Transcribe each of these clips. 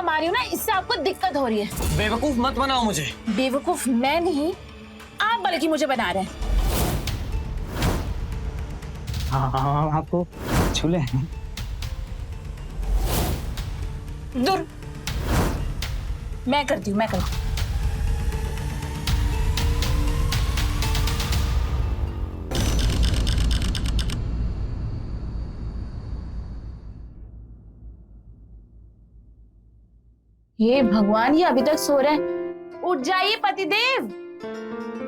कमा रही हूँ ना, इससे आपको दिक्कत हो रही है। बेवकूफ मत बनाओ मुझे। बेवकूफ मैं नहीं, आप बल्कि मुझे बना रहे हैं। हाँ, आपको छूले हैं। दूर। मैं करती हूँ। ये भगवान, ये अभी तक सो रहे हैं। उठ जाइए पतिदेव।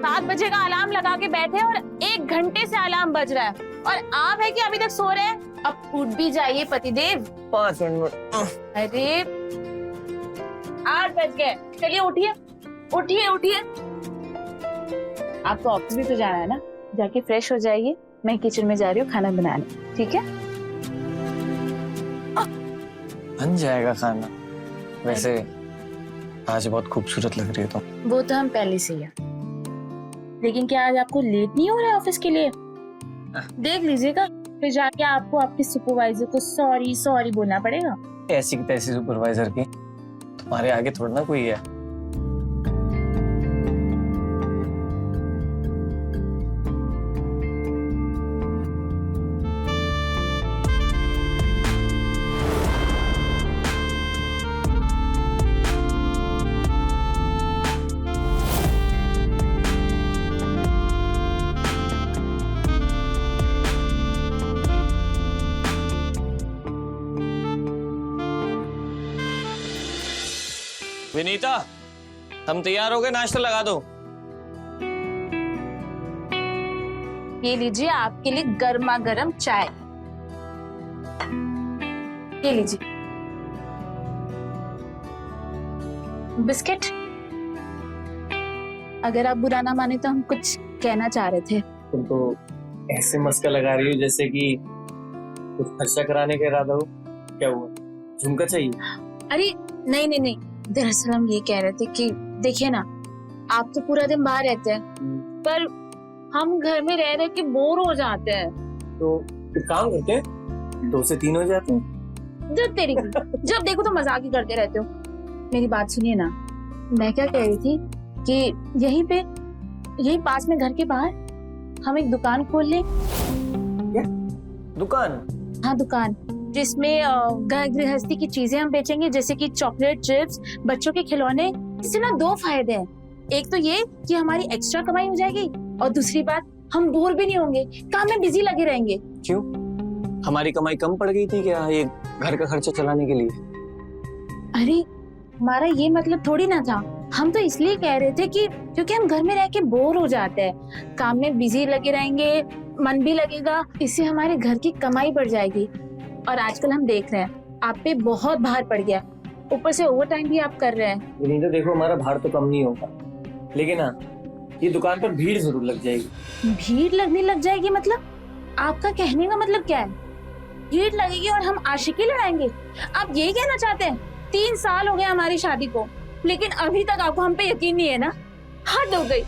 7 बजे का अलार्म लगा के बैठे और 1 घंटे से अलार्म बज रहा है और आप है कि अभी तक सो रहे हैं। अब उठ भी जाइए पतिदेव। 5 मिनट। अरे 8 बज गए, चलिए उठिए। आपको ऑफिस भी तो जाना है ना, जाके फ्रेश हो जाइए। मैं किचन में जा रही हूँ खाना बनाने, ठीक है? बन जाएगा खाना। वैसे आज बहुत खूबसूरत लग रही है तुम। वो तो हम पहले से ही है, लेकिन क्या आज आपको लेट नहीं हो रहा है ऑफिस के लिए? देख लीजिएगा, फिर जाके आपको आपके सुपरवाइजर को सॉरी बोलना पड़ेगा। ऐसी की तैसी सुपरवाइजर की तुम्हारे आगे थोड़ा ना कोई है। विनीता, हम तैयार हो गए, नाश्ता लगा दो। ये लीजिए आपके लिए गर्मा गर्म चाय। ये लीजिए बिस्किट। अगर आप बुरा ना माने तो हम कुछ कहना चाह रहे थे। तुम तो ऐसे मस्का लगा रही हो जैसे कि कुछ खर्चा कराने का इरादा हो। क्या हुआ, झुमका चाहिए? अरे नहीं, दरअसल हम ये कह रहे थे कि देखिए ना, आप तो पूरा दिन बाहर रहते हैं, पर हम घर में रह रहे के बोर हो जाते हैं। तो एक काम करते हैं, 2 से 3 हो जाते हैं। जब तेरी जब देखो तो मजाक ही करते रहते हो। मेरी बात सुनिए ना, मैं क्या कह रही थी कि यहीं पास में घर के बाहर हम एक दुकान खोल लें। क्या दुकान? हाँ दुकान, जिसमें घर गृहस्थी की चीजें हम बेचेंगे, जैसे कि चॉकलेट, चिप्स, बच्चों के खिलौने। इससे ना 2 फायदे हैं। एक तो ये कि हमारी एक्स्ट्रा कमाई हो जाएगी, और दूसरी बात, हम बोर भी नहीं होंगे, काम में बिजी लगे रहेंगे। क्यों, हमारी कमाई कम पड़ गई थी क्या ये घर का खर्चा चलाने के लिए? अरे हमारा ये मतलब थोड़ी ना था। हम तो इसलिए कह रहे थे कि क्योंकि हम घर में रह के बोर हो जाते हैं, काम में बिजी लगे रहेंगे, मन भी लगेगा, इससे हमारे घर की कमाई बढ़ जाएगी। और आजकल हम देख रहे हैं आप पे बहुत भार पड़ गया, ऊपर से ओवर टाइम भी आप कर रहे हैं। विनीता देखो, हमारा भार तो कम नहीं होगा, लेकिन हाँ ये दुकान पर भीड़ जरूर लग जाएगी। भीड़ लगने लग जाएगी मतलब? आपका कहने का मतलब क्या है? भीड़ लगेगी और हम आशिकी लड़ाएंगे? आप यही कहना चाहते हैं? 3 साल हो गए हमारी शादी को, लेकिन अभी तक आपको हम पे यकीन नहीं है ना? हद हो गई।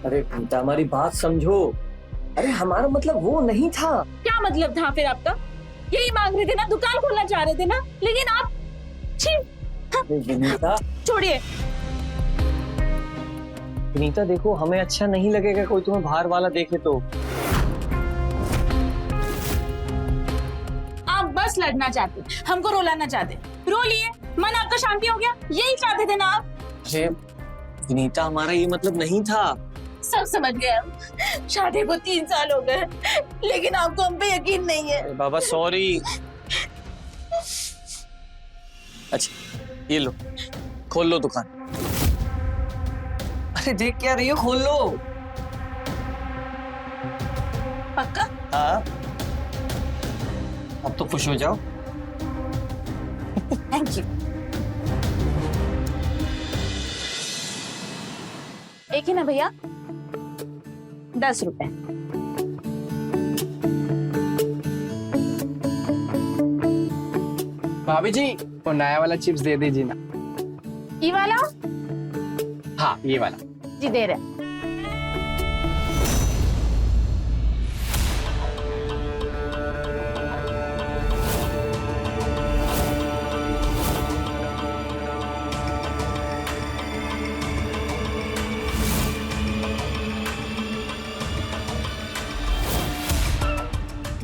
अरे विनीता, हमारी बात समझो। अरे हमारा मतलब वो नहीं था। क्या मतलब था फिर आपका? यही मांग रहे थे ना, दुकान खोलना चाह रहे थे ना, लेकिन आप विनीता छोड़िए। विनीता देखो, हमें अच्छा नहीं लगेगा कोई तुम्हें बाहर वाला देखे तो। आप बस लड़ना चाहते, हमको रुलाना चाहते। रो लिए, मन आपका शांति हो गया, यही चाहते थे ना आप? अरे विनीता, हमारा ये मतलब नहीं था। सब समझ गए हम। शादी को 3 साल हो गए, लेकिन आपको हम पे यकीन नहीं है। अरे बाबा सॉरी। अच्छा ये लो, खोल लो दुकान। अरे देख क्या रही हो, खोल लो। पक्का? हाँ, अब तो खुश हो जाओ। Thank you. एक ही ना भैया, 10 रुपए। भाभी जी, वो नया वाला चिप्स दे दीजिए ना। ये वाला? हाँ ये वाला। जी दे रहे।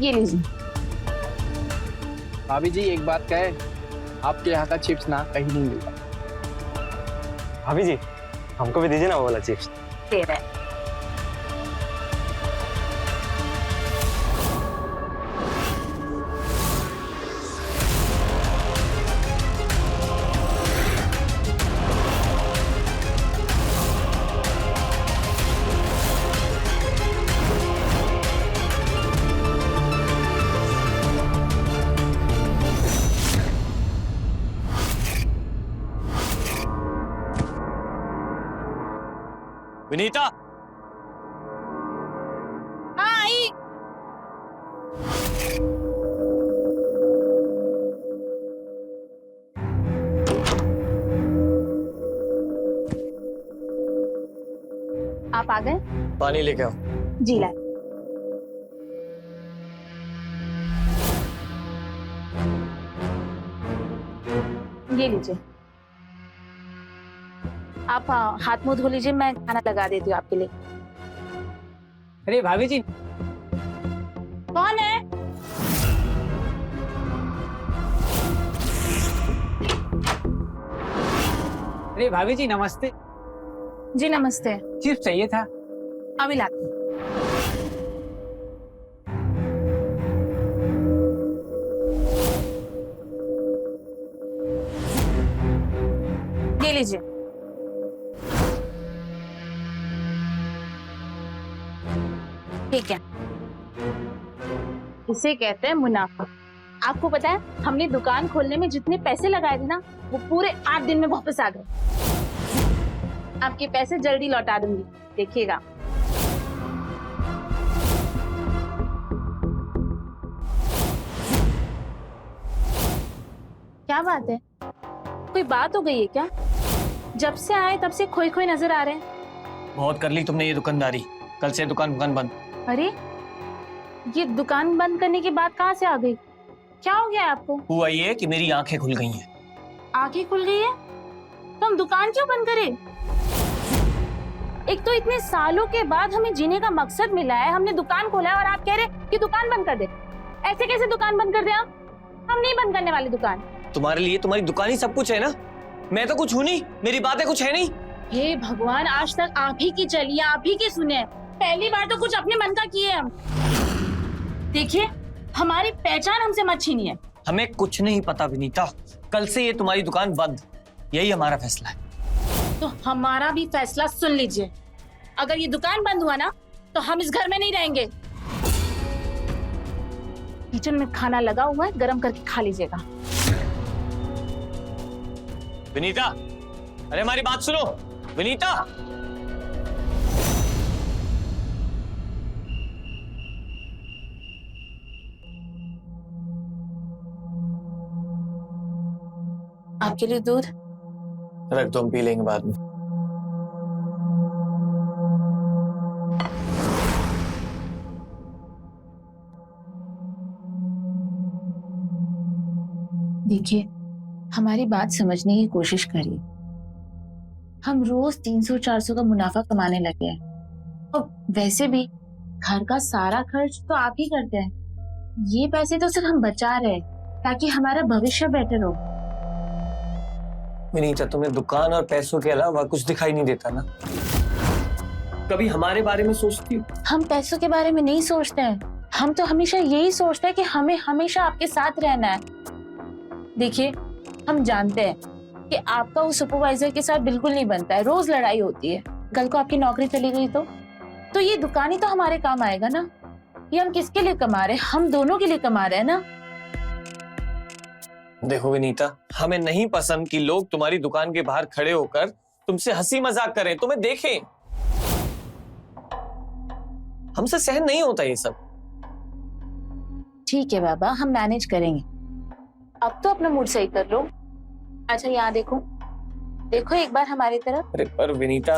ये लीजिए। भाभी जी एक बात कहे, आपके यहाँ का चिप्स ना कहीं नहीं मिलता। भाभी जी हमको भी दीजिए ना वो वाला चिप्स। दे रहे हैं। विनीता, हाँ आई। आप आ गए? पानी लेके आओ। जी लाए। ये लीजिए। आप हाथ मुंह धो लीजिए, मैं खाना लगा देती हूँ आपके लिए। अरे भाभी जी, कौन है? अरे भाभी जी नमस्ते। जी नमस्ते। चिप्स चाहिए था। अभी लाती हूँ। ये लीजिए। ठीक है, इसे कहते हैं मुनाफा। आपको पता है हमने दुकान खोलने में जितने पैसे लगाए थे ना, वो पूरे 8 दिन में वापस आ गए। आपके पैसे जल्दी लौटा दूंगी, देखिएगा। क्या बात है, कोई बात हो गई है क्या? जब से आए तब से खोए खोए नजर आ रहे हैं। बहुत कर ली तुमने ये दुकानदारी, कल से दुकान बंद। अरे ये दुकान बंद करने की बात कहाँ से आ गई? क्या हो गया आपको? हुआ ये कि मेरी आंखें खुल गई हैं। आंखें खुल गई है तो हम दुकान क्यों बंद करें? एक तो इतने सालों के बाद हमें जीने का मकसद मिला है, हमने दुकान खोला है और आप कह रहे कि दुकान बंद कर दे। ऐसे कैसे दुकान बंद कर दे? हम नहीं बंद करने वाले दुकान। तुम्हारे लिए तुम्हारी दुकान ही सब कुछ है ना, मैं तो कुछ हूँ नहीं, मेरी बातें कुछ है नहीं। हे भगवान, आज तक आप ही की चलिए, आप ही की सुने, पहली बार तो कुछ अपने मन का किए हम। देखिए हमारी पहचान हमसे मत छीनिए। हमें कुछ नहीं पता विनीता, कल से ये तुम्हारी दुकान बंद, यही हमारा फैसला है। तो हमारा भी फैसला सुन लीजिए, अगर ये दुकान बंद हुआ ना तो हम इस घर में नहीं रहेंगे। किचन में खाना लगा हुआ है, गरम करके खा लीजिएगा। विनीता, अरे हमारी बात सुनो विनीता। आपके लिए दूध। रख दो, हम पी लेंगे बाद में। देखिए हमारी बात समझने की कोशिश करिए। हम रोज 300-400 का मुनाफा कमाने लगे हैं और वैसे भी घर का सारा खर्च तो आप ही करते हैं। ये पैसे तो सिर्फ हम बचा रहे हैं ताकि हमारा भविष्य बेटर हो। विनीता, तुम्हें दुकान और पैसों के अलावा कुछ दिखाई नहीं देता ना? कभी हमारे बारे में सोचती हो? हम पैसों के बारे में नहीं सोचते हैं, हम तो हमेशा यही सोचते हैं कि हमें हमेशा आपके साथ रहना है। देखिए हम जानते हैं कि आपका उस सुपरवाइजर के साथ बिल्कुल नहीं बनता है, रोज लड़ाई होती है। कल को आपकी नौकरी चली गई तो ये दुकान ही तो हमारे काम आएगा ना। ये हम किसके लिए कमा रहे हैं? हम दोनों के लिए कमा रहे हैं ना। देखो विनीता, हमें नहीं पसंद कि लोग तुम्हारी दुकान के बाहर खड़े होकर तुमसे हंसी मजाक करें, तुम्हें देखें। हमसे सहन नहीं होता ये सब। ठीक है बाबा, हम मैनेज करेंगे। अब तो अपना मूड सही कर लो। अच्छा यहाँ देखो, देखो एक बार हमारी तरफ। अरे पर विनीता,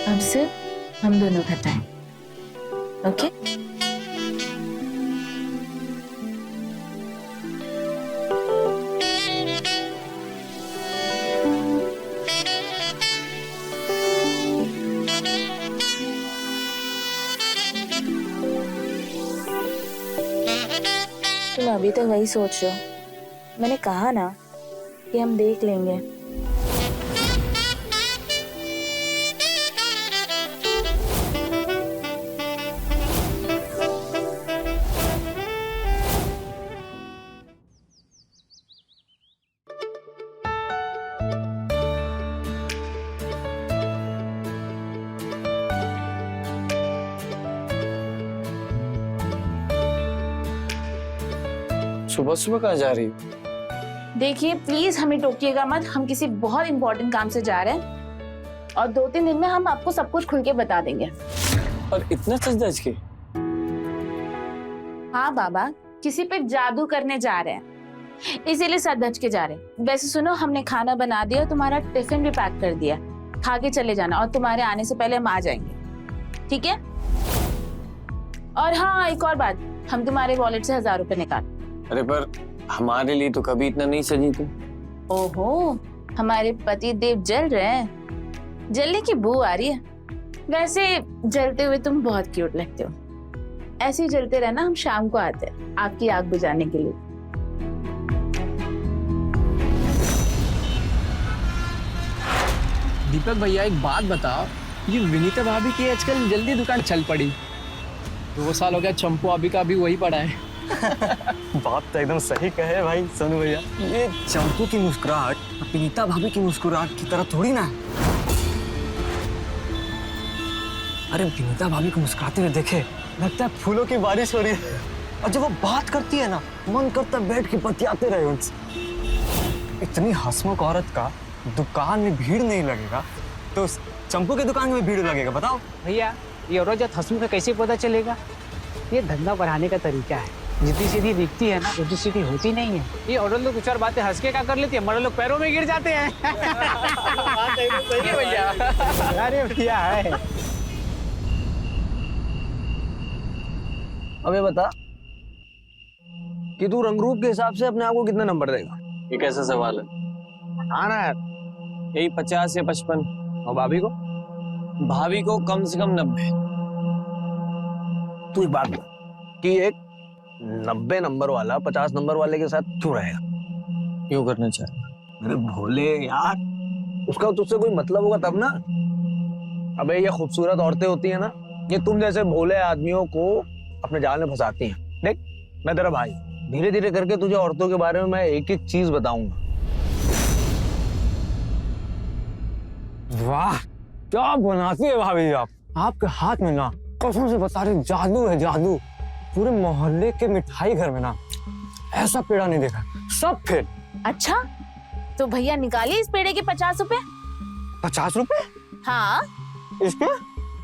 अब सिर्फ हम दोनों का टाइम, ओके? तुम अभी तक वही सोच रहे हो। मैंने कहा ना कि हम देख लेंगे। सुबह सुबह कहाँ जा रही हो? देखिए प्लीज हमें टोकिएगा मत, हम किसी बहुत इंपॉर्टेंट काम से जा रहे हैं और 2-3 दिन में हम आपको सब कुछ खुल के बता देंगे। और इतना सच धज के? हाँ बाबा, किसी पे जादू करने जा रहे हैं, इसीलिए सर धज के जा रहे हैं। वैसे सुनो, हमने खाना बना दिया, तुम्हारा टिफिन भी पैक कर दिया, खा के चले जाना और तुम्हारे आने से पहले हम आ जाएंगे, ठीक है? और हाँ, एक और बात, हम तुम्हारे वॉलेट से 1000 रुपए निकाल। अरे पर हमारे लिए तो कभी इतना नहीं सजी थी। ओहो, हमारे पति देव जल रहे हैं, जलने की बू आ रही है। वैसे जलते हुए तुम बहुत क्यूट लगते हो, ऐसे ही जलते रहना, हम शाम को आते हैं आपकी आग बुझाने के लिए। दीपक भैया एक बात बताओ, ये विनीता भाभी की आजकल जल्दी दुकान चल पड़ी। 2 साल हो गया, चंपू अभी का भी वही पड़ा है। बात तो एकदम सही कहे भाई सोनू भैया। ये चंपू की मुस्कुराहट विनीता भाभी की मुस्कुराहट की तरह थोड़ी ना है। अरे विनीता भाभी को मुस्कुराते हुए देखे लगता है फूलों की बारिश हो रही है, और जब वो बात करती है ना, मन करता है बैठ के बतियाते रहे उनसे। इतनी हंसमुख औरत का दुकान में भीड़ नहीं लगेगा तो चंपू के दुकान में भीड़ लगेगा, बताओ। भैया ये औरत हंसमुख का कैसे पता चलेगा? ये धंधा बढ़ाने का तरीका है। जितनी सीधी दिखती है ना, उतनी सीधी होती नहीं है। ये औरत लोग कुछ और बातें हंस के क्या कर लेती है, मर्द लोग पैरों में गिर जाते हैं। भैया अरे भैया है। अब ये बता कि तू रंगरूप के हिसाब से अपने आप को कितना नंबर देगा? ये कैसा सवाल है? हाँ ना यार। यही 50 या 55। और भाभी को? भाभी को कम से कम 90। तू एक बात बता कि एक 90 नंबर वाला 50 नंबर वाले के साथ क्यों रहेगा? क्यों करना चाह रहे? अरे भोले यार, उसका तुझसे कोई मतलब होगा तब ना। अबे ये खूबसूरत औरतें होती है ना, ये तुम जैसे भोले आदमियों को अपने जाल में फंसाती हैं। देख, मैं तेरा भाई, धीरे धीरे करके तुझे औरतों के बारे में मैं एक एक चीज बताऊंगा। वाह, क्या बनाती है भाभी आप। आपके हाथ में ना, कसम से बता रही, जादू है जादू। पूरे मोहल्ले के मिठाई घर में ना ऐसा पेड़ा नहीं देखा, सब फेल। अच्छा, तो भैया निकालिए इस पेड़े के 50 रुपए। 50 रुपए? हाँ। इसके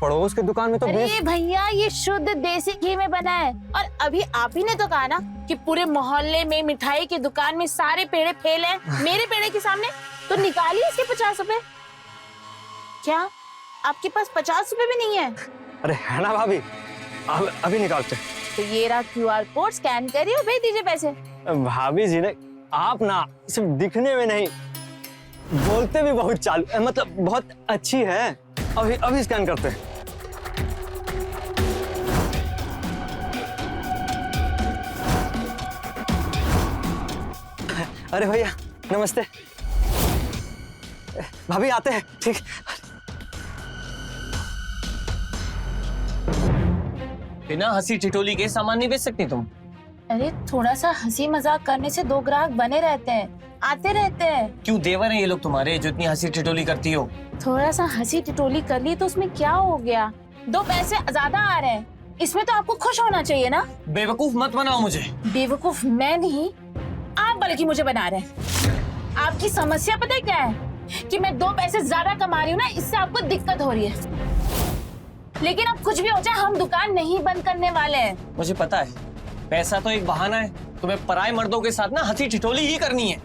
पड़ोस की दुकान में तो अरे भैया, ये शुद्ध देसी घी में बना है, और अभी आप ही ने तो कहा ना कि पूरे मोहल्ले में मिठाई की दुकान में सारे पेड़े फेल हैं, मेरे पेड़े के सामने, तो निकालिए इसके 50 रुपए। क्या आपके पास 50 रुपए भी नहीं है? अरे है ना भाभी, अभी निकालते। तो ये रहा QR कोड, स्कैन करिए और भेज दीजिए पैसे। भाभी जी ने, आप ना सिर्फ दिखने में नहीं, बोलते भी बहुत चालू, मतलब बहुत अच्छी है। अभी स्कैन करते हैं। अरे भैया नमस्ते। भाभी आते हैं, ठीक। बिना हंसी टिटोली के सामान नहीं बेच सकती तुम? अरे थोड़ा सा हंसी मजाक करने से 2 ग्राहक बने रहते हैं, आते रहते हैं। क्यों देवर हैं ये लोग तुम्हारे, जो इतनी हंसी टिटोली करती हो? थोड़ा सा हंसी टिटोली कर ली तो उसमें क्या हो गया? 2 पैसे ज्यादा आ रहे हैं, इसमें तो आपको खुश होना चाहिए ना। बेवकूफ मत बनाओ मुझे। बेवकूफ मैं नहीं, आप बल्कि मुझे बना रहे हैं। आपकी समस्या पता है क्या है? कि मैं 2 पैसे ज्यादा कमा रही हूँ ना, इससे आपको दिक्कत हो रही है। लेकिन अब कुछ भी हो जाए, हम दुकान नहीं बंद करने वाले हैं। मुझे पता है, पैसा तो एक बहाना है, तुम्हें पराये मर्दों के साथ ना हंसी टिटोली ही करनी है।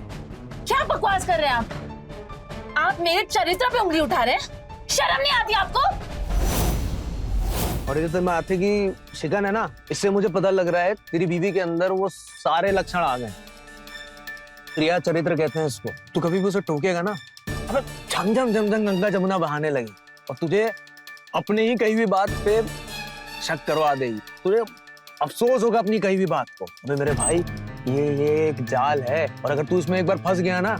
क्या बकवास कर रहे हैं आप मेरे चरित्र पे उंगली उठा रहे हैं, शर्म नहीं आती आपको? और ये तो मैं आते की शिकन है ना, इससे मुझे पता लग रहा है तेरी बीवी के अंदर वो सारे लक्षण आ गए। प्रिया चरित्र कहते हैं इसको। तू कभी भी उसे टोकेगा ना, अब झमझम झमझम गंगा जमुना बहाने लगी और तुझे अपने ही कही हुई बात पे शक करवा देगी। तुझे अफसोस होगा अपनी कही भी बात को। अबे मेरे भाई, ये एक जाल है, और अगर तू इसमें एक बार फंस गया ना,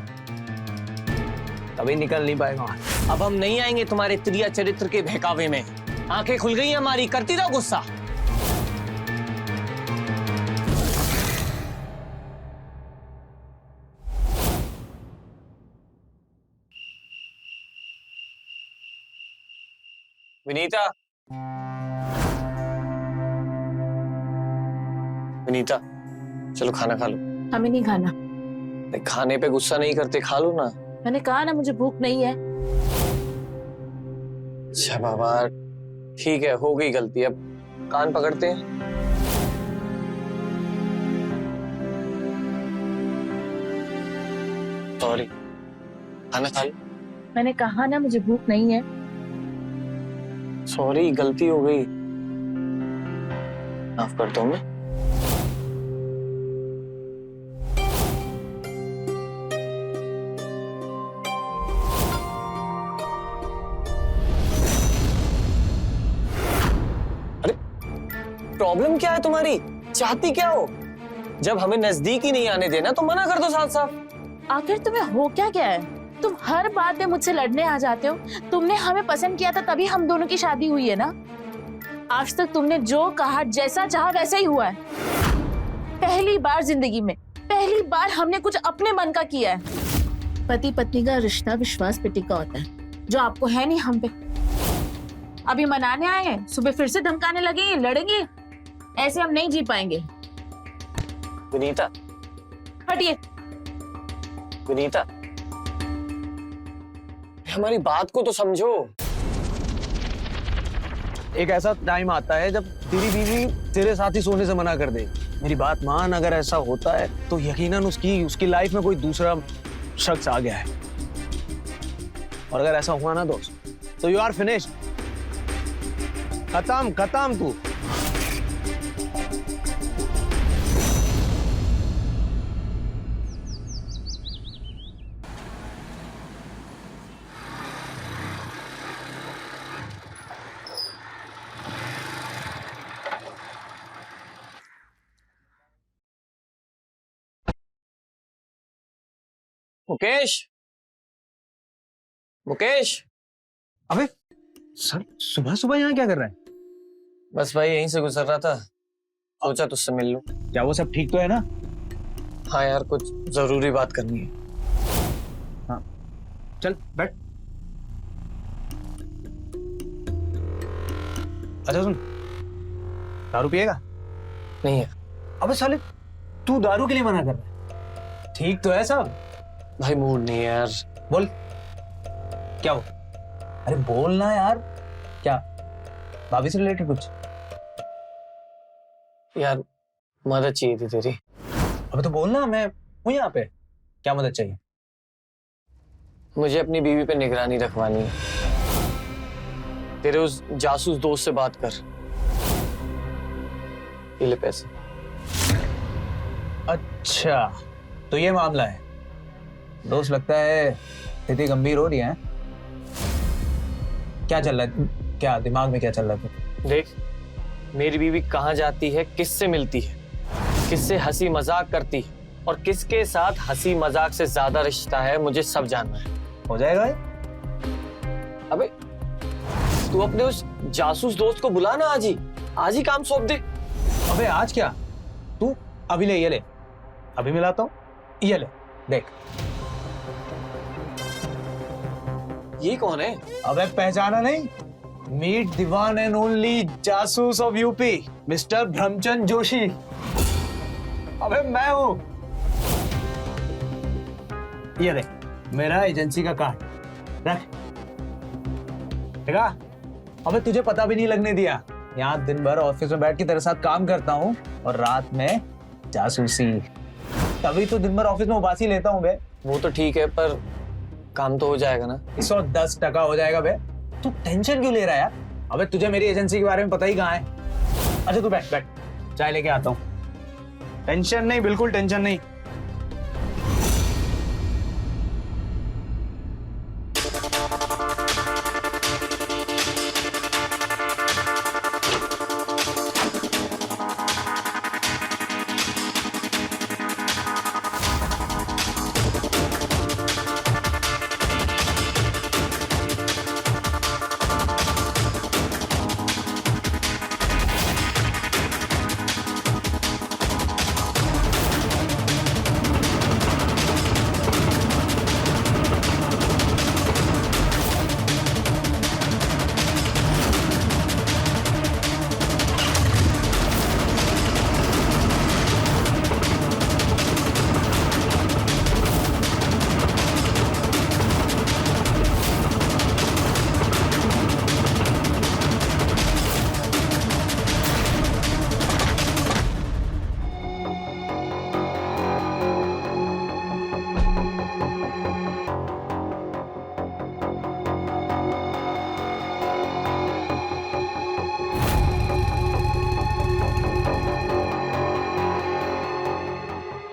कभी निकल नहीं पाएगा। अब हम नहीं आएंगे तुम्हारे त्रिया चरित्र के बहकावे में। आंखें खुल गई हमारी, करती रहो गुस्सा। विनीता, विनीता, चलो खाना खा लो। हमें नहीं खाना। खाने पे गुस्सा नहीं करते, खा लो ना। मैंने कहा ना मुझे भूख नहीं है। अच्छा बाबा, ठीक है, हो गई गलती, अब कान पकड़ते हैं। सॉरी, खाना खा लो। मैंने कहा ना मुझे भूख नहीं है। सॉरी, गलती हो गई, माफ करता हूँ मैं। प्रॉब्लम क्या है तुम्हारी? चाहती क्या हो? जब हमें नजदीक ही नहीं आने देना तो मना कर दो साफ साफ। आखिर तुम्हें हो क्या क्या है? तुम हर बात में मुझसे लड़ने आ जाते हो। तुमने हमें पसंद किया था तभी हम दोनों की शादी हुई है ना। आज तक तुमने जो कहा, जैसा चाहा वैसा ही हुआ है। पहली बार जिंदगी में, पहली बार हमने कुछ अपने मन का किया है। पति पत्नी का रिश्ता विश्वास पे टिका होता है, जो आपको है नहीं हम पे। अभी मनाने आए हैं, सुबह फिर से धमकाने लगेंगे, लड़ेंगे। ऐसे हम नहीं जी पाएंगे। विनीता, हटिए। विनीता, हमारी बात को तो समझो। एक ऐसा टाइम आता है जब तेरी बीवी तेरे साथ ही सोने से मना कर दे। मेरी बात मान, अगर ऐसा होता है तो यकीनन उसकी लाइफ में कोई दूसरा शख्स आ गया है। और अगर ऐसा हुआ ना दोस्त, तो यू आर फिनिश्ड। खत्म खत्म तू। मुकेश, मुकेश। अबे सर, सुबह सुबह यहाँ क्या कर रहा है? बस भाई यहीं से गुजर रहा था, सोचा तुझसे मिल लूं। क्या वो सब ठीक तो है ना? हाँ यार, कुछ जरूरी बात करनी है। हाँ, चल बैठ। अच्छा सुन, दारू पिएगा? नहीं है अबे साले, तू दारू के लिए मना कर रहा है? ठीक तो है सब? भाई, मूड नहीं है यार। बोल, क्या हो? अरे बोलना यार। क्या, भाभी से रिलेटेड कुछ? यार मदद चाहिए थी तेरी। अबे तो बोलना, मैं हूं यहाँ पे। क्या मदद चाहिए? मुझे अपनी बीवी पे निगरानी रखवानी है। तेरे उस जासूस दोस्त से बात कर। ये ले पैसे। अच्छा, तो ये मामला है। दोस्त, लगता है स्थिति गंभीर हो रही है। क्या चल रहा है? क्या दिमाग में क्या चल रहा है? देख, मेरी बीवी कहाँ जाती है, किससे मिलती है, किससे हंसी मजाक करती है, और किसके साथ हंसी मजाक से ज्यादा रिश्ता है, मुझे सब जानना है। हो जाएगा ये? अबे तू अपने उस जासूस दोस्त को बुला ना, आज ही काम सौंप दे। अबे आज क्या? तू अभी ले, ये ले, अभी मिलाता हूँ। ये ले, देख। ये कौन है? अबे पहचाना नहीं? Meet the one and only जासूस of UP, mister Brahmchand Joshi. अबे मैं हूं। ये देख, मेरा एजेंसी का कार्ड रख। देखा? अबे तुझे पता भी नहीं लगने दिया। यहाँ दिन भर ऑफिस में बैठ के तेरे साथ काम करता हूँ, और रात में जासूसी। तभी तो दिन भर ऑफिस में उबासी लेता हूँ बे। वो तो ठीक है, पर काम तो हो जाएगा ना? 110% हो जाएगा बे। तू टेंशन क्यों ले रहा है यार? अबे तुझे मेरी एजेंसी के बारे में पता ही कहाँ है। अच्छा तू बैठ बैठ, चाय लेके आता हूँ। टेंशन नहीं, बिल्कुल टेंशन नहीं।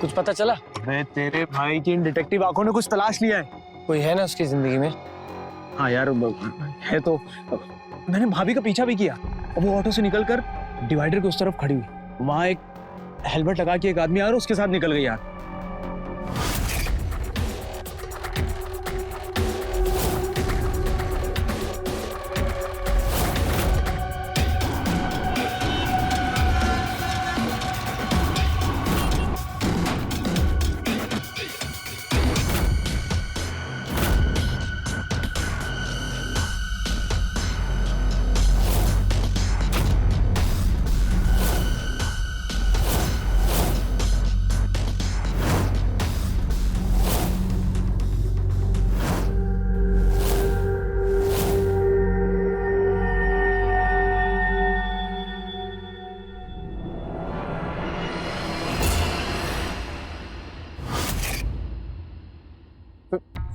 कुछ पता चला? मैं तेरे भाई की इन डिटेक्टिव आंखों ने कुछ तलाश लिया है। कोई है ना उसकी जिंदगी में? हाँ यार है तो। मैंने भाभी का पीछा भी किया और वो ऑटो से निकलकर डिवाइडर के उस तरफ खड़ी हुई। वहां एक हेलमेट लगा के एक आदमी आ रहा उसके साथ निकल गई यार।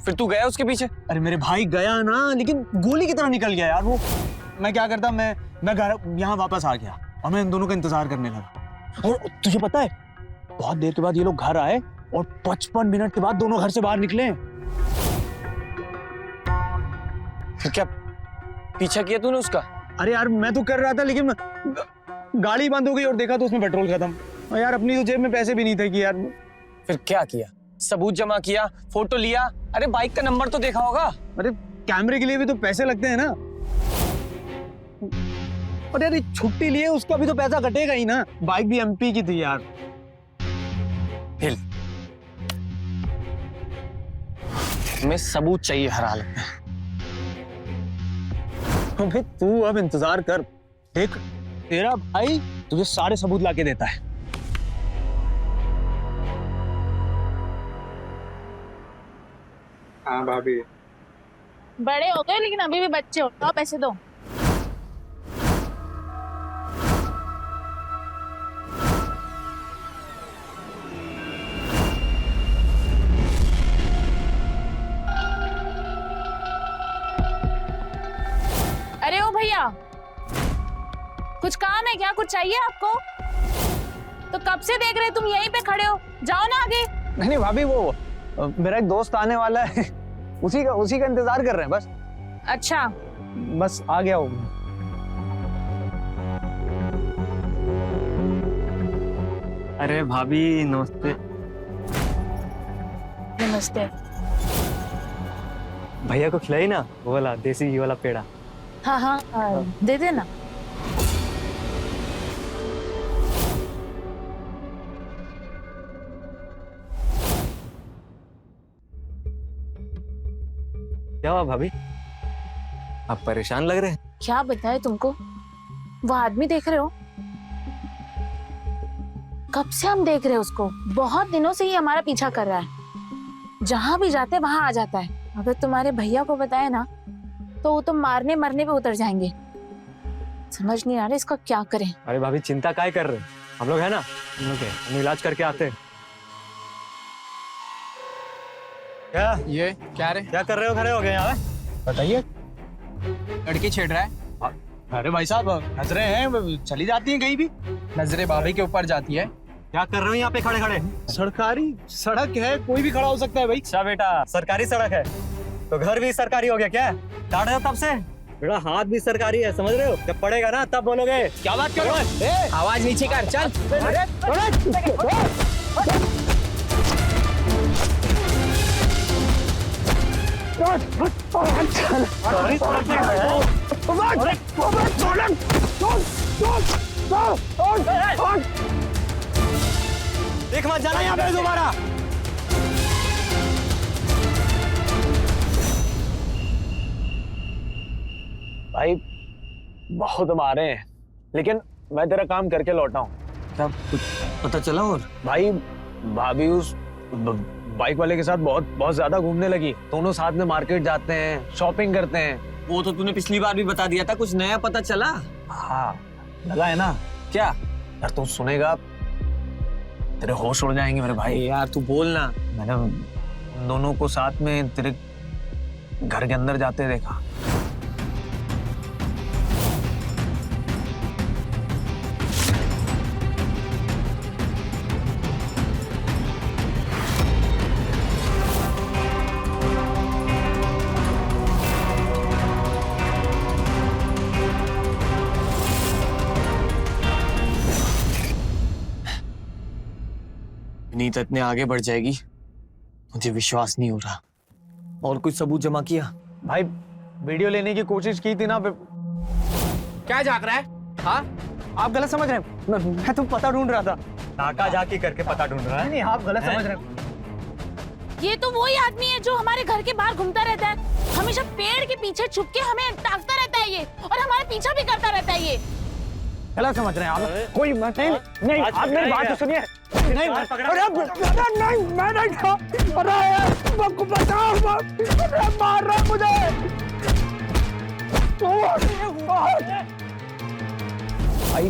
फिर तू गया उसके पीछे? अरे मेरे भाई गया ना, लेकिन गोली की तरह निकल गया यार वो। मैं क्या करता, मैं घर यहाँ वापस आ गया और मैं इन दोनों का इंतजार करने लगा। और तुझे पता है, बहुत देर के बाद ये लोग घर आए और 55 मिनट के बाद दोनों घर से बाहर निकले। फिर क्या पीछा किया तूने उसका? अरे यार मैं तो कर रहा था, लेकिन गाड़ी बंद हो गई और देखा तो उसमें पेट्रोल खत्म। और यार अपनी तो जेब में पैसे भी नहीं थे कि यार। फिर क्या किया? सबूत जमा किया, फोटो लिया? अरे बाइक का नंबर तो देखा होगा। अरे कैमरे के लिए भी तो पैसे लगते हैं ना। और यार छुट्टी लिए उसका भी तो पैसा कटेगा ही ना। बाइक भी एमपी की थी यार। हिल, हमें सबूत चाहिए हर हालत में। अबे तू अब इंतजार कर, देख तेरा भाई तुझे सारे सबूत लाके देता है। हाँ भाभी। बड़े हो गए लेकिन अभी भी बच्चे हो, तो पैसे दो। अरे ओ भैया, कुछ काम है क्या? कुछ चाहिए आपको? तो कब से देख रहे, तुम यहीं पे खड़े हो, जाओ ना आगे। नहीं भाभी, वो मेरा एक दोस्त आने वाला है, उसी का इंतजार कर रहे हैं बस। अच्छा, बस आ गया हूँ। अरे भाभी नमस्ते। नमस्ते। भैया को खिलाई ना वो वाला देसी घी वाला पेड़ा। हाँ हाँ, दे देना। क्या हुआ भाभी, आप परेशान लग रहे हैं? क्या बताए तुमको? वो आदमी देख रहे हो? कब से हम देख रहे हैं उसको, बहुत दिनों से ही हमारा पीछा कर रहा है। जहां भी जाते वहां आ जाता है। अगर तुम्हारे भैया को बताए ना तो वो तो मारने मरने पे उतर जाएंगे। समझ नहीं आ रहा इसका क्या करें। अरे भाभी चिंता काय कर रहे हैं, हम लोग है ना, हम इलाज करके आते हैं। क्या ये क्या रे? क्या कर रहे हो, खड़े हो गए यहाँ पे? बताइए। लड़की छेड़ रहा है। अरे भाई साहब, नजरें हैं, चली जाती हैं कहीं भी। नजरे भाभी के ऊपर जाती है। क्या कर रहे हो यहाँ पे खड़े खड़े? सरकारी सड़क है, कोई भी खड़ा हो सकता है भाई। अच्छा बेटा, सरकारी सड़क है तो घर भी सरकारी हो गया क्या? डांट रहे हो तब से? बेटा हाथ भी सरकारी है, समझ रहे हो? जब पड़ेगा ना तब बोलोगे। क्या बात कर रहे हो? आवाज नीचे कर, चल। देख मत जाना यहाँ पे दोबारा। भाई बहुत मारे हैं, लेकिन मैं तेरा काम करके लौटा हूँ। क्या कुछ पता चला? और भाई भाभी उस बाइक वाले के साथ बहुत ज्यादा घूमने लगी। दोनों साथ में मार्केट जाते हैं, शॉपिंग करते हैं। वो तो तूने पिछली बार भी बता दिया था, कुछ नया पता चला? हाँ लगा है ना। क्या? यार तू सुनेगा तेरे होश उड़ जाएंगे मेरे भाई। यार तू बोलना। मैंने उन दोनों को साथ में तेरे घर के अंदर जाते देखा। विनीता इतने आगे बढ़ जाएगी मुझे विश्वास नहीं हो रहा। और कुछ सबूत जमा किया? भाई वीडियो लेने की कोशिश की थी ना। क्या झांक रहा है? हाँ, आप गलत समझ रहे हैं। मैं तो पता ढूंढ रहा था। नाका जाकी करके पता ढूंढ रहा है। नहीं, आप गलत समझ रहे हैं। ये तो वही आदमी है जो हमारे घर के बाहर घूमता रहता है, हमेशा पेड़ के पीछे छुप के हमें ताकता रहता है ये, और हमारे पीछा भी करता रहता है ये। गलत समझ रहे हैं आप। कोई नहीं, आप मेरी बात तो सुनिए। नहीं, नहीं, मैं नहीं था। अरे आपको बचाओ, अरे मार रहा है मुझे। भाई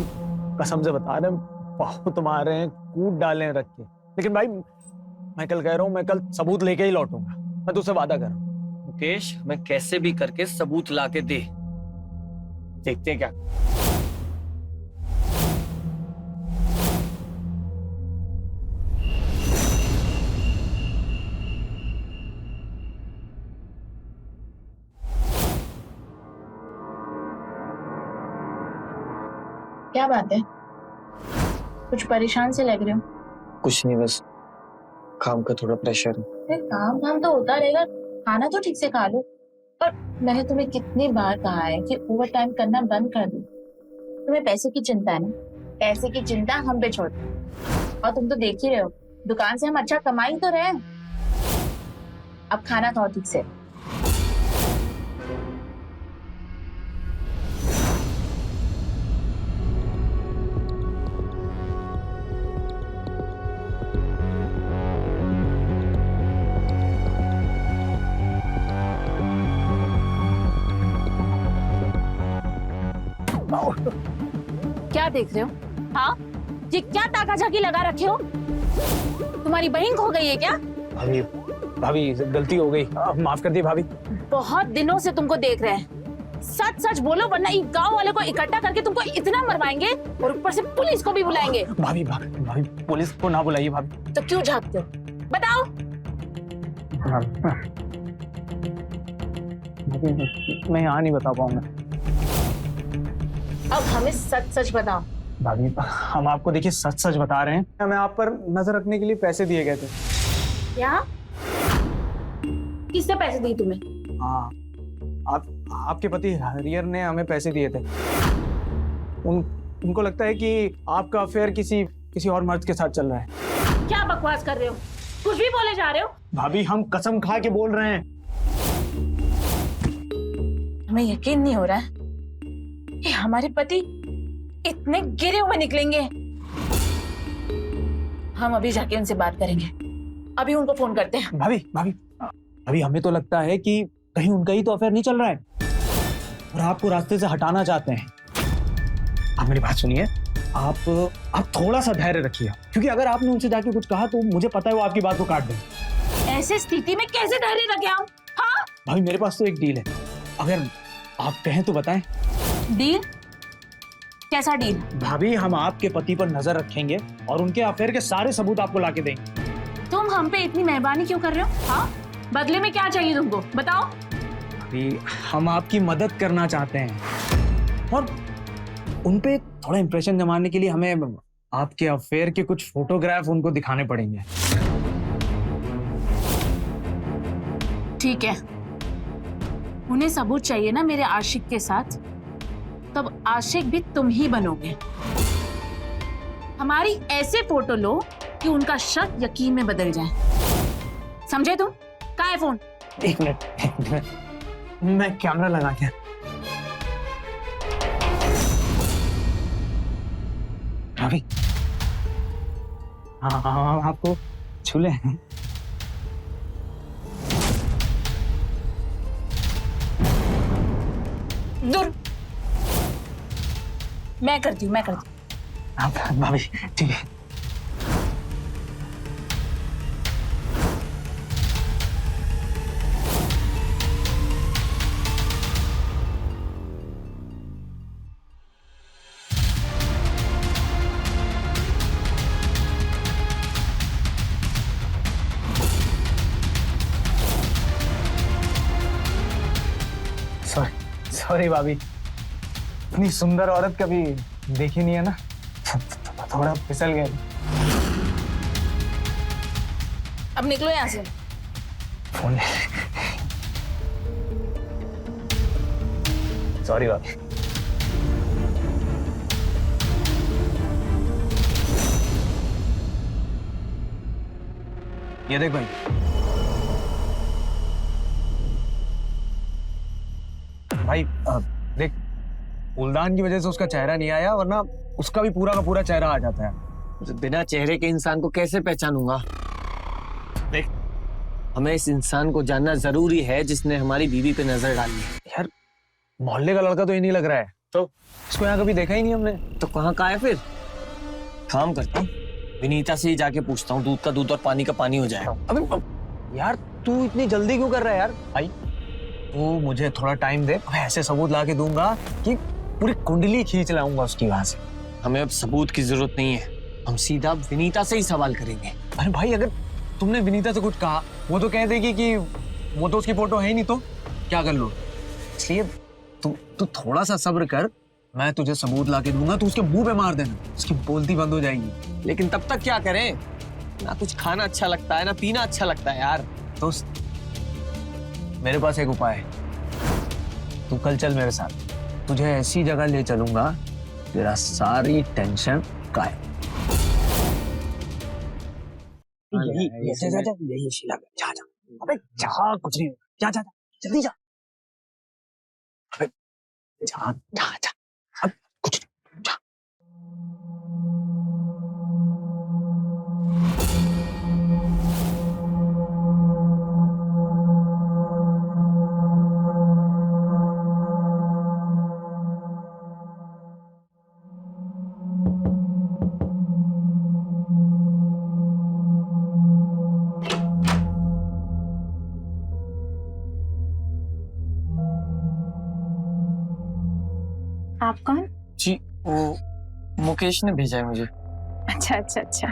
कसम से बता रहे हैं, बहुत मारे हैं, कूद डाले हैं रख के। लेकिन भाई मैं कल कह रहा हूँ, मैं कल सबूत लेके ही लौटूंगा। मैं तुझसे वादा कर रहा हूँ। मुकेश, मैं कैसे भी करके सबूत ला के दे, देखते हैं क्या। क्या बात है, कुछ परेशान से लग रहे हो? कुछ नहीं, बस काम का थोड़ा प्रेशर है। अरे काम तो होता रहेगा, खाना तो ठीक से खा लो। और मैंने तुम्हें कितनी बार कहा है कि ओवर टाइम करना बंद कर दो। तुम्हें पैसे की चिंता है ना, पैसे की चिंता हम पे छोड़ दो। और तुम तो देख ही रहे हो, दुकान से हम अच्छा कमा ही तो रहे हैं। अब खाना खाओ ठीक से। क्या देख रहे हो? हाँ, ये क्या ताका झाकी लगा रखे हो? तुम्हारी बहन खो गई है क्या? भाभी, भाभी गलती हो गई, माफ कर दी भाभी। बहुत दिनों से तुमको देख रहे हैं, सच सच बोलो वरना इस गांव वाले को इकट्ठा करके तुमको इतना मरवाएंगे और ऊपर से पुलिस को भी बुलाएंगे। भाभी भाभी भाभी, पुलिस को ना बुलाइए भाभी। तो क्यों झांकते हो, बताओ? मैं यहाँ नहीं बता पाऊंगा। अब हमें सच सच बताओ। भाभी हम आपको देखिए सच सच बता रहे हैं, हमें आप पर नजर रखने के लिए पैसे दिए गए थे। क्या? किसने पैसे दिए तुम्हें? हाँ, आपके पति हरियर ने हमें पैसे दिए थे। उनको लगता है कि आपका अफेयर किसी और मर्द के साथ चल रहा है। क्या बकवास कर रहे हो, कुछ भी बोले जा रहे हो। भाभी हम कसम खा के बोल रहे हैं। हमें यकीन नहीं हो रहा है कि हमारे पति इतने गिरे हुए निकलेंगे। हम अभी जाके उनसे बात करेंगे, अभी उनको फोन करते हैं। भाभी भाभी अभी हमें तो लगता है कि कहीं उनका ही तो अफेयर नहीं चल रहा है और आपको रास्ते से हटाना चाहते हैं। आप मेरी बात सुनिए, आप थोड़ा सा धैर्य रखिए, क्योंकि अगर आपने उनसे जाके कुछ कहा तो मुझे पता है वो आपकी बात को काट देंगे। ऐसे स्थिति में कैसे धैर्य रखे हम? हाँ? भाभी मेरे पास तो एक डील है, अगर आप कहें तो बताएं। डील? कैसा डील? भाभी हम आपके पति पर नजर रखेंगे और उनके अफेयर के सारे सबूत आपको लाके देंगे। तुम हम पे इतनी मेहरबानी क्यों कर रहे हो? हाँ, बदले में क्या चाहिए तुमको, बताओ। भाभी हम आपकी मदद करना चाहते हैं और उनपे थोड़ा इंप्रेशन जमाने के लिए हमें आपके अफेयर के कुछ फोटोग्राफ उनको दिखाने पड़ेंगे। ठीक है, उन्हें सबूत चाहिए ना मेरे आशिक के साथ, तब आशिक भी तुम ही बनोगे। हमारी ऐसे फोटो लो कि उनका शक यकीन में बदल जाए, समझे तुम? कहाँ है फोन? एक मिनट, मैं कैमरा लगा के। भाभी हाँ, आपको छूले हैं। दूर। मैं करती हूँ। आप भाभी ठीक है। सॉरी भाभी, इतनी सुंदर औरत कभी देखी नहीं है ना, थोड़ा फिसल गए। अब निकलो यहाँ से। फोन ले। सॉरी भाभी। ये देख भाई, भाई देख, फूलदान की वजह से उसका चेहरा नहीं आया, वरना उसका भी पूरा का पूरा चेहरा आ जाता है। बिना चेहरे के इंसान को कैसे पहचानूंगा? देख, हमें इस इंसान को जानना जरूरी है जिसने हमारी बीवी पे नजर डाली है। यार मोहल्ले का लड़का तो ये नहीं लग रहा है, तो इसको यहाँ कभी देखा ही नहीं हमने। तो कहाँ का है फिर? काम करता हूँ, विनीता से ही जाके पूछता हूँ, दूध का दूध और पानी का पानी हो जाएगा। अबे यार तू इतनी जल्दी क्यों कर रहा है यार? भाई तू मुझे थोड़ा टाइम दे, मैं ऐसे सबूत ला के दूंगा कि पूरी कुंडली खींच लाऊंगा उसकी वहां से। हमें अब सबूत की जरूरत नहीं है, हम सीधा विनीता से ही सवाल करेंगे। अरे भाई अगर तुमने विनीता से कुछ कहा, वो तो कह देगी कि वो तो उसकी फोटो है ही नहीं, तो क्या कर लो। इसलिए तू थोड़ा सा सब्र कर, मैं तुझे सबूत ला के दूंगा, तू उसके मुंह पे मार देना, उसकी बोलती बंद हो जाएगी। लेकिन तब तक क्या करें? ना कुछ खाना अच्छा लगता है ना पीना अच्छा लगता है यार। दोस्त मेरे पास एक उपाय है, तू कल चल मेरे साथ, तुझे ऐसी जगह ले चलूंगा तेरा सारी टेंशन गायब। यही शीला, जा जा, अबे जा, कुछ नहीं, जा जा जल्दी जा, अबे जा जा जा, अब कुछ नहीं, जा। आप कौन? जी, वो मुकेश ने भेजा है मुझे। अच्छा अच्छा अच्छा।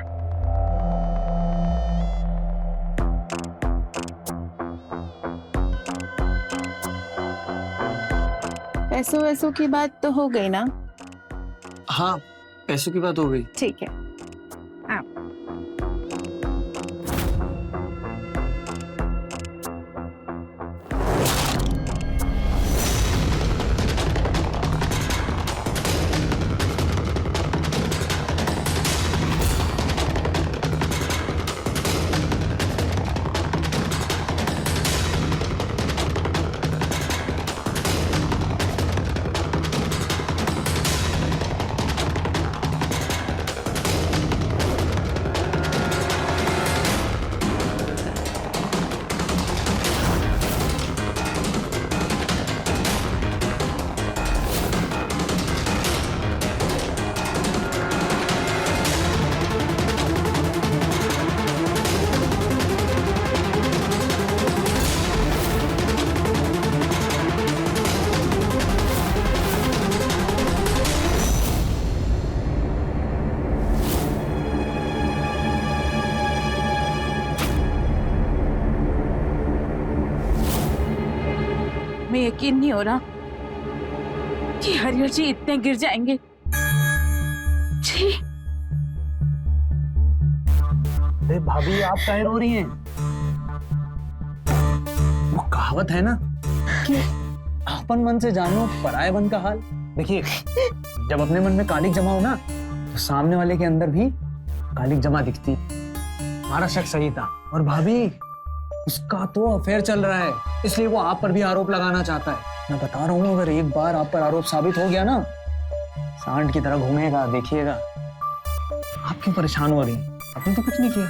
पैसों वैसों की बात तो हो गई ना? हाँ, पैसों की बात हो गई। ठीक है। मैं यकीन नहीं हो रहा कि हरिहर जी इतने गिर जाएंगे। जी अरे भाभी आप काहे रो रही हैं? वो कहावत है ना कि आपन मन से जानो पराये मन का हाल। देखिए, जब अपने मन में कालिक जमा हो ना, तो सामने वाले के अंदर भी कालिक जमा दिखती। हमारा शक सही था, और भाभी उसका तो अफेयर चल रहा है, इसलिए वो आप पर भी आरोप लगाना चाहता है। मैं बता रहा हूँ, अगर एक बार आप पर आरोप साबित हो गया ना, सांड की तरह घूमेगा, देखिएगा। आप क्यों परेशान हो रही? आपने तो कुछ नहीं किया।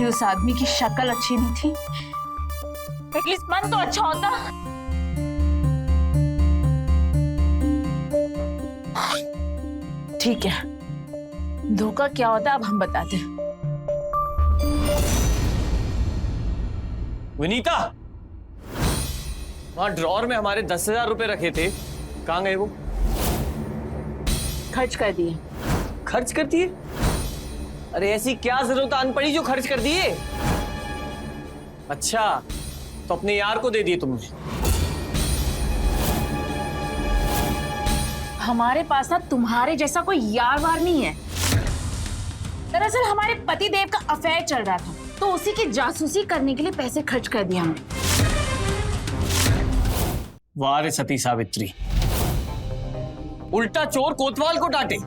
उस आदमी की शक्ल अच्छी नहीं थी, एटलीस्ट मन तो अच्छा होता। ठीक है, धोखा क्या होता है अब हम बताते हैं। विनीता, वहां ड्रॉर में हमारे 10,000 रुपए रखे थे, कहाँ गए वो? खर्च कर दिए। खर्च कर दिए? अरे ऐसी क्या जरूरत आन पड़ी जो खर्च कर दिए? अच्छा, तो अपने यार को दे दिए तुमने? हमारे पास ना तुम्हारे जैसा कोई यार वार नहीं है। दरअसल हमारे पति देव का अफेयर चल रहा था, तो उसी की जासूसी करने के लिए पैसे खर्च कर दिया हमने। वाह रे सती सावित्री, उल्टा चोर कोतवाल को डांटे।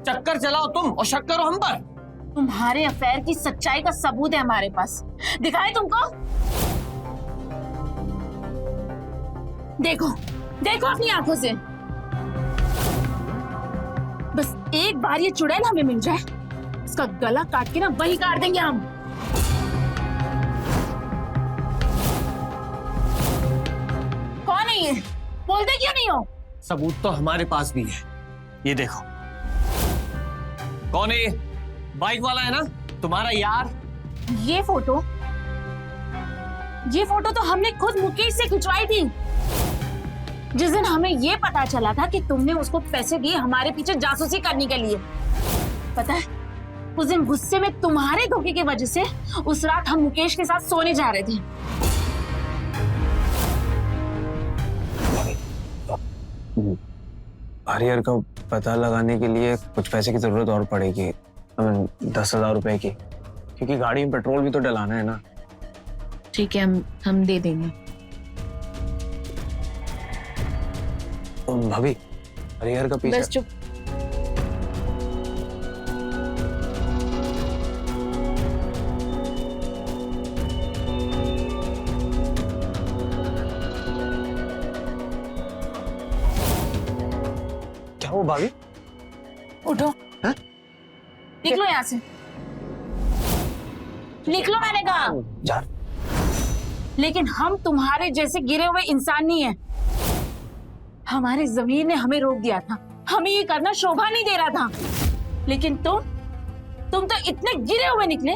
चक्कर चलाओ तुम और शक करो हम पर। तुम्हारे अफेयर की सच्चाई का सबूत है हमारे पास, दिखाए तुमको? देखो देखो अपनी आंखों से। बस एक बार ये चुड़ैल हमें मिल जाए, इसका गला काट के ना वही काट देंगे हम। कौन है ये? बोलते क्यों नहीं हो? सबूत तो हमारे पास भी है, ये देखो। कौन है ये? बाइक वाला है ना, तुम्हारा यार? ये फोटो तो हमने खुद मुकेश से खिंचवाई थी। जिस दिन हमें ये पता चला था कि तुमने उसको पैसे दिए हमारे पीछे जासूसी करने के लिए, पता है उस दिन गुस्से में तुम्हारे धोखे की वजह से उस रात हम मुकेश के साथ सोने जा रहे थे। हरिहर का पता लगाने के लिए कुछ पैसे की जरूरत और पड़ेगी, 10,000 रुपए की, क्योंकि गाड़ी में पेट्रोल भी तो डलाना है ना। ठीक है, हम दे देंगे। भाभी, हरिहर का पीछा। बस चुप। क्या वो भाभी? उठो। हाँ? निकलो यहाँ से, निकलो मैंने कहा। जा। लेकिन हम तुम्हारे जैसे गिरे हुए इंसान नहीं है। हमारे जमीर ने हमें रोक दिया था, हमें ये करना शोभा नहीं दे रहा था, लेकिन तुम तो इतने गिरे हुए निकले।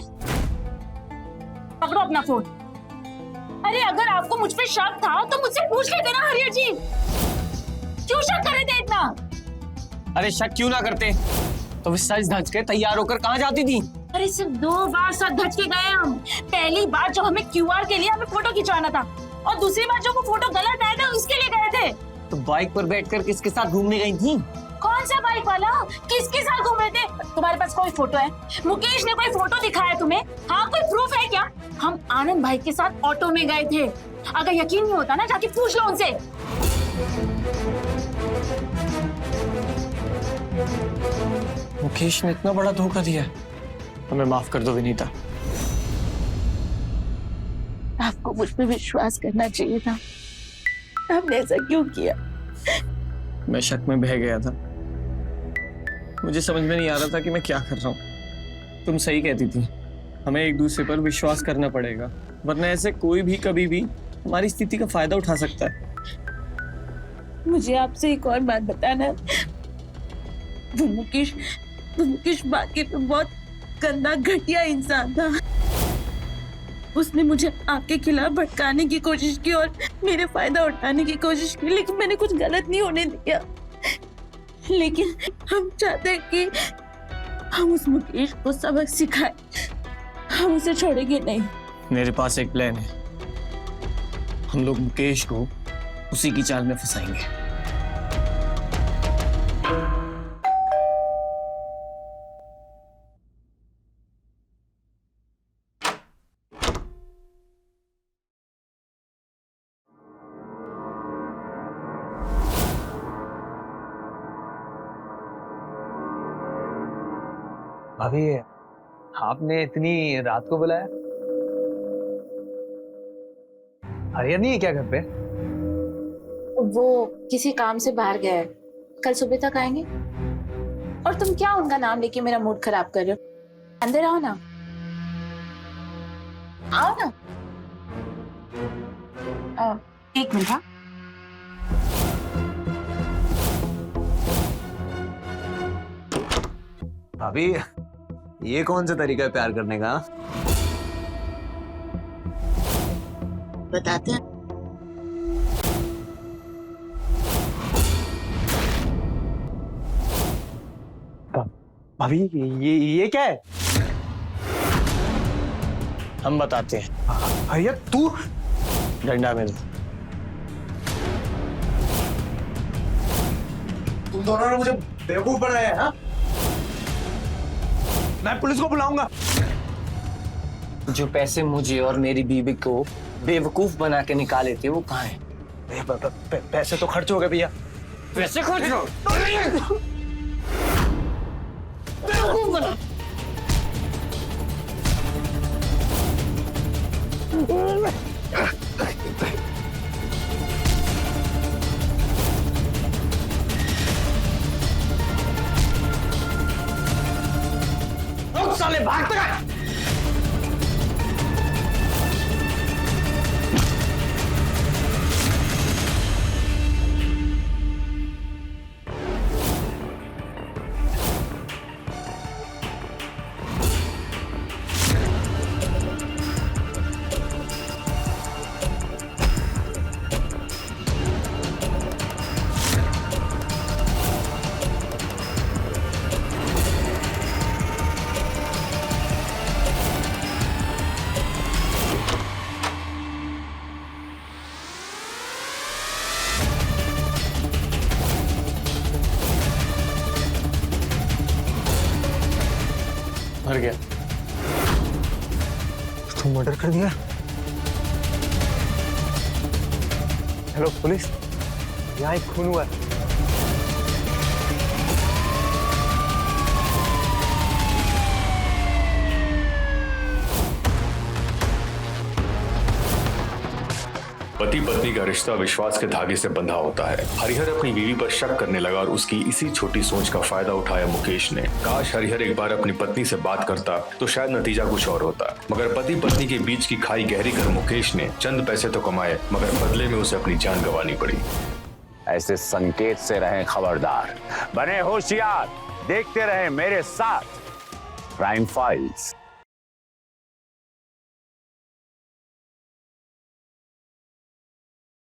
पकड़ो अपना फोन। अरे अगर आपको मुझ पे शक था तो मुझसे पूछ लेते ना हरिहर जी, क्यों शक कर रहे थे इतना? अरे शक क्यों ना करते, तो सच धज के तैयार होकर कहाँ जाती थी? अरे सिर्फ 2 बार साथ धज के गए हम। पहली बार जो हमें क्यूआर के लिए हमें फोटो खिंचवाना था, और दूसरी बार जो वो फोटो गलत आया था उसके लिए गए थे। तो बाइक पर बैठकर किसके साथ घूमने गई थी? कौन सा बाइक वाला? किसके साथ घूम रहे थे? तुम्हारे पास कोई फोटो है? मुकेश ने कोई फोटो दिखाया तुम्हें? हाँ, कोई प्रूफ है क्या? हम आनंद भाई के साथ ऑटो में गए थे। अगर यकीन नहीं होता ना, जाके पूछ लो उनसे। मुकेश ने इतना बड़ा धोखा दिया, हमें माफ कर दो विनीता। आपको मुझ पे विश्वास करना चाहिए था, आपने ऐसा क्यों किया? मैं शक में बह गया था, मुझे समझ में नहीं आ रहा था कि मैं क्या कर रहा हूँ। तुम सही कहती थी, हमें एक दूसरे पर विश्वास करना पड़ेगा, वरना ऐसे कोई भी कभी भी हमारी स्थिति का फायदा उठा सकता है। मुझे आपसे एक और बात बताना है। वो मुकेश बाकी पे बहुत गंदा घटिया इंसान था। उसने मुझे आपके खिलाफ भटकाने की कोशिश की और मेरे फायदा उठाने की कोशिश की, लेकिन मैंने कुछ गलत नहीं होने दिया। लेकिन हम चाहते हैं कि हम उस मुकेश को सबक सिखाएं, हम उसे छोड़ेंगे नहीं। मेरे पास एक प्लान है, हम लोग मुकेश को उसी की चाल में फंसाएंगे। भाभी, आपने इतनी रात को बुलाया? हरिहर नहीं है क्या घर पे? वो किसी काम से बाहर गया है, कल सुबह तक आएंगे। और तुम क्या उनका नाम लेके मेरा मूड खराब कर रहे हो? अंदर आओ ना, आओ ना। एक मिनट। हाँ, भाभी, ये कौन सा तरीका है प्यार करने का? बताते हैं। भाभी, ये क्या है? हम बताते हैं। हरिहर, तू? डंडा मेरे। तुम दोनों ने मुझे बेवकूफ बनाया है, हाँ? मैं पुलिस को बुलाऊंगा। जो पैसे मुझे और मेरी बीवी को बेवकूफ बना के निकाले थे वो कहाँ हैं? पैसे तो खर्च हो गए भैया। पैसे खर्च हो साले भागते गए। भर गया। तू मर्डर कर दिया? हेलो पुलिस, यहाँ एक खून हुआ है। पति पत्नी का रिश्ता विश्वास के धागे से बंधा होता है। हरिहर अपनी बीवी पर शक करने लगा और उसकी इसी छोटी सोच का फायदा उठाया मुकेश ने। काश हरिहर एक बार अपनी पत्नी से बात करता तो शायद नतीजा कुछ और होता, मगर पति पत्नी के बीच की खाई गहरी कर मुकेश ने चंद पैसे तो कमाए, मगर बदले में उसे अपनी जान गंवानी पड़ी। ऐसे संकेत से रहें खबरदार, बने होशियार, देखते रहें मेरे साथ क्राइम फाइल्स।